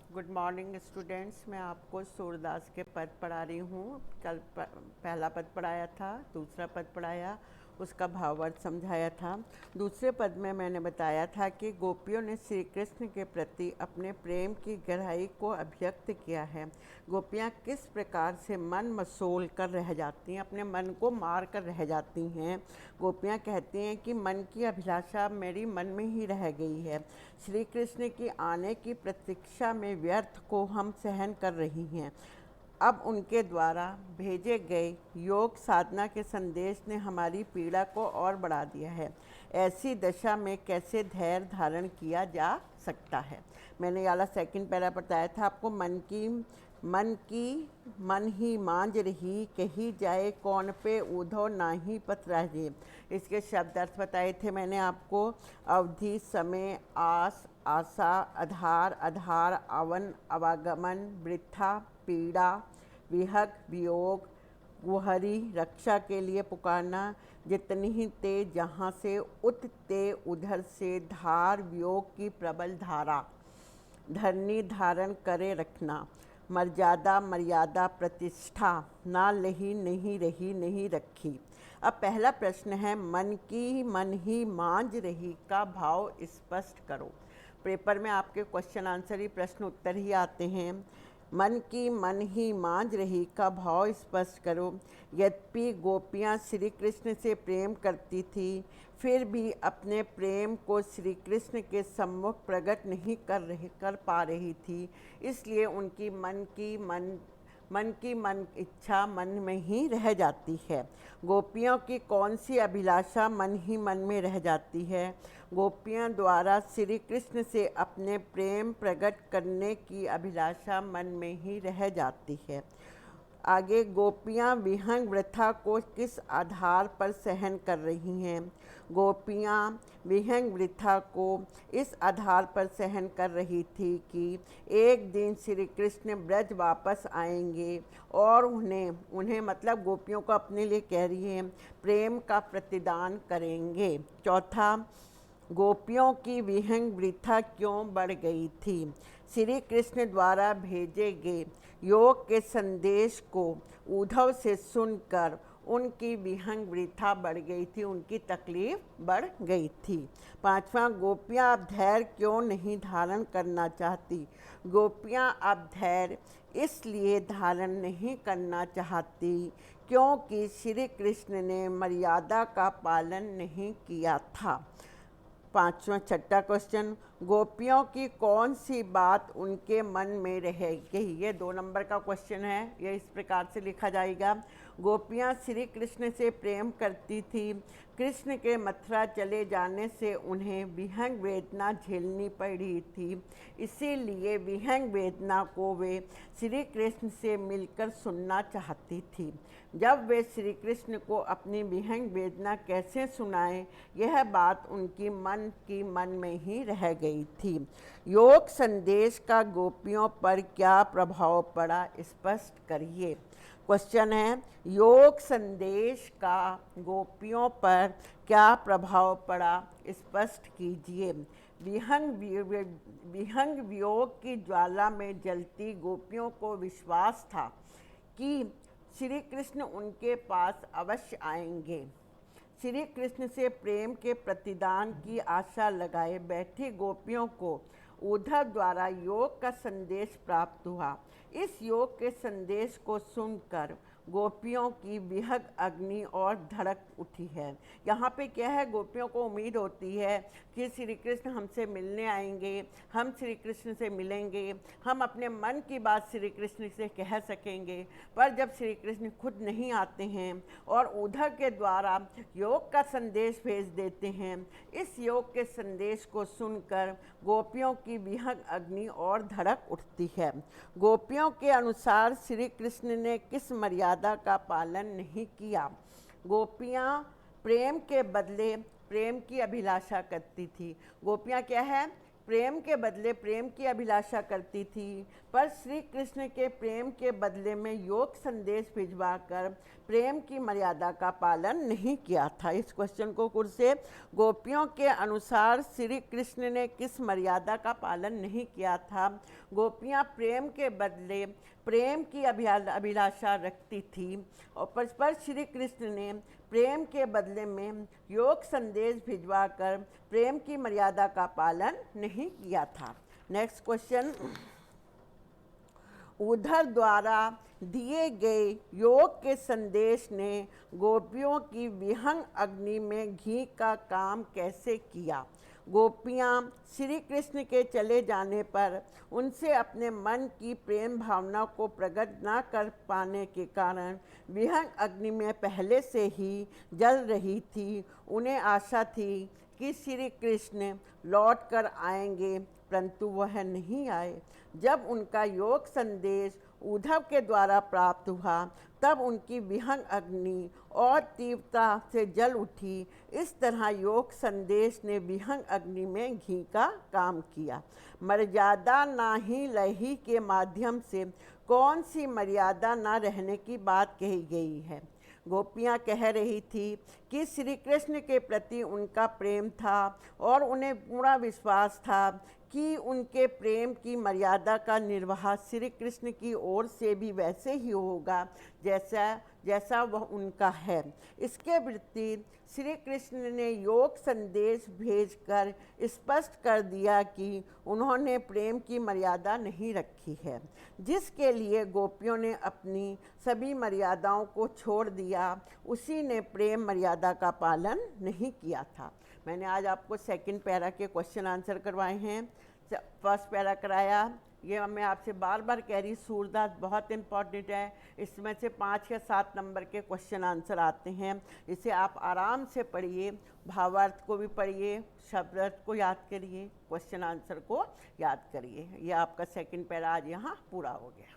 Good morning students. मैं आपको सूरदास के पद पढ़ा रही हूँ। कल पहला पद पढ़ाया था, दूसरा पद पढ़ाया, उसका भावार्थ समझाया था। दूसरे पद में मैंने बताया था कि गोपियों ने श्री कृष्ण के प्रति अपने प्रेम की गहराई को अभिव्यक्त किया है। गोपियाँ किस प्रकार से मन मसोल कर रह जाती हैं, अपने मन को मार कर रह जाती हैं। गोपियाँ कहती हैं कि मन की अभिलाषा मेरी मन में ही रह गई है। श्री कृष्ण की आने की प्रतीक्षा में व्यर्थ को हम सहन कर रही हैं। अब उनके द्वारा भेजे गए योग साधना के संदेश ने हमारी पीड़ा को और बढ़ा दिया है। ऐसी दशा में कैसे धैर्य धारण किया जा सकता है। मैंने वाला सेकंड पैरा बताया था आपको। मन ही मांझ रही, कही जाए कौन पे ऊधो नाही पत राजे। इसके शब्द अर्थ बताए थे मैंने आपको। अवधि, समय, आस, आशा, आधार, आधार, आवन, आवागमन, वृथा, पीड़ा, विहग, वियोग, गुहरी, रक्षा के लिए पुकारना। जितनी ही ते जहाँ से उत ते उधर से, धार वियोग की प्रबल धारा, धरनी धारण करे रखना। मर्यादा, मर्यादा, प्रतिष्ठा, ना लही नहीं रही नहीं रखी। अब पहला प्रश्न है, मन ही मांझ रही का भाव स्पष्ट करो। पेपर में आपके क्वेश्चन आंसर ही प्रश्न उत्तर ही आते हैं। मन ही मांझ रही का भाव स्पष्ट करो। यद्यपि गोपियाँ श्री कृष्ण से प्रेम करती थी, फिर भी अपने प्रेम को श्री कृष्ण के सम्मुख प्रकट नहीं कर पा रही थी। इसलिए उनकी मन इच्छा मन में ही रह जाती है। गोपियों की कौन सी अभिलाषा मन ही मन में रह जाती है। गोपियों द्वारा श्री कृष्ण से अपने प्रेम प्रकट करने की अभिलाषा मन में ही रह जाती है। आगे, गोपियाँ विहंग वृथा को किस आधार पर सहन कर रही हैं। गोपियाँ विहंग वृथा को इस आधार पर सहन कर रही थी कि एक दिन श्री कृष्ण ब्रज वापस आएंगे और उन्हें मतलब गोपियों को अपने लिए कह रही हैं, प्रेम का प्रतिदान करेंगे। चौथा, गोपियों की विहंग वृथा क्यों बढ़ गई थी। श्री कृष्ण द्वारा भेजे गए योग के संदेश को उद्धव से सुनकर उनकी विहंग वृथा बढ़ गई थी, उनकी तकलीफ बढ़ गई थी। पांचवा, गोपियाँ अब धैर्य क्यों नहीं धारण करना चाहती। गोपियाँ अब धैर्य इसलिए धारण नहीं करना चाहती क्योंकि श्री कृष्ण ने मर्यादा का पालन नहीं किया था। छठा क्वेश्चन, गोपियों की कौन सी बात उनके मन में रह गई। ये 2 नंबर का क्वेश्चन है। ये इस प्रकार से लिखा जाएगा। गोपियाँ श्री कृष्ण से प्रेम करती थी। कृष्ण के मथुरा चले जाने से उन्हें विहंग वेदना झेलनी पड़ी थी। इसीलिए विहंग वेदना को वे श्री कृष्ण से मिलकर सुनना चाहती थी। जब वे श्री कृष्ण को अपनी विहंग वेदना कैसे सुनाएं, यह बात उनकी मन में ही रह गई थी। योग संदेश का गोपियों पर क्या प्रभाव पड़ा, स्पष्ट करिए। क्वेश्चन है, योग संदेश का गोपियों पर क्या प्रभाव पड़ा, स्पष्ट कीजिए। विहंग वियोग की ज्वाला में जलती गोपियों को विश्वास था कि श्री कृष्ण उनके पास अवश्य आएंगे। श्री कृष्ण से प्रेम के प्रतिदान की आशा लगाए बैठी गोपियों को उद्धव द्वारा योग का संदेश प्राप्त हुआ। इस योग के संदेश को सुनकर गोपियों की विहग अग्नि और धड़क उठी है। यहाँ पे क्या है, गोपियों को उम्मीद होती है कि श्री कृष्ण हमसे मिलने आएंगे, हम श्री कृष्ण से मिलेंगे, हम अपने मन की बात श्री कृष्ण से कह सकेंगे। पर जब श्री कृष्ण खुद नहीं आते हैं और उद्धव के द्वारा योग का संदेश भेज देते हैं, इस योग के संदेश को सुनकर गोपियों की विहग अग्नि और धड़क उठती है। गोपियों के अनुसार श्री कृष्ण ने किस मर्यादा का पालन नहीं किया। गोपियाँ प्रेम के बदले प्रेम की अभिलाषा करती थी। गोपियाँ क्या है प्रेम के बदले प्रेम की अभिलाषा करती थी, पर श्री कृष्ण के प्रेम के बदले में योग संदेश भिजवाकर प्रेम की मर्यादा का पालन नहीं किया था। इस क्वेश्चन को फिर से, गोपियों के अनुसार श्री कृष्ण ने किस मर्यादा का पालन नहीं किया था? गोपियाँ प्रेम के बदले प्रेम की अभिलाषा रखती थी और पर श्री कृष्ण ने प्रेम के बदले में योग संदेश भिजवाकर प्रेम की मर्यादा का पालन नहीं किया था। नेक्स्ट क्वेश्चन, उद्धव द्वारा दिए गए योग के संदेश ने गोपियों की विहंग अग्नि में घी का काम कैसे किया? गोपियाँ श्री कृष्ण के चले जाने पर उनसे अपने मन की प्रेम भावना को प्रकट न कर पाने के कारण विहंग अग्नि में पहले से ही जल रही थी। उन्हें आशा थी कि श्री कृष्ण लौट कर आएंगे, परंतु वह नहीं आए। जब उनका योग संदेश उद्धव के द्वारा प्राप्त हुआ, तब उनकी विहंग अग्नि और तीव्रता से जल उठी। इस तरह योग संदेश ने विहंग अग्नि में घी का काम किया। मर्यादा नाही लही के माध्यम से कौन सी मर्यादा न रहने की बात कही गई है? गोपियाँ कह रही थी कि श्री कृष्ण के प्रति उनका प्रेम था और उन्हें पूरा विश्वास था कि उनके प्रेम की मर्यादा का निर्वाह श्री कृष्ण की ओर से भी वैसे ही होगा जैसा वह उनका है। इसके विपरीत श्री कृष्ण ने योग संदेश भेजकर स्पष्ट कर दिया कि उन्होंने प्रेम की मर्यादा नहीं रखी है, जिसके लिए गोपियों ने अपनी सभी मर्यादाओं को छोड़ दिया। उसी ने प्रेम मर्यादा का पालन नहीं किया था। मैंने आज आपको सेकंड पैरा के क्वेश्चन आंसर करवाए हैं। फर्स्ट पैरा कराया, ये मैं आपसे बार बार कह रही, सूरदास बहुत इम्पॉर्टेंट है। इसमें से 5 या 7 नंबर के क्वेश्चन आंसर आते हैं। इसे आप आराम से पढ़िए, भावार्थ को भी पढ़िए, शब्दार्थ को याद करिए, क्वेश्चन आंसर को याद करिए। ये आपका सेकंड पैरा आज यहाँ पूरा हो गया।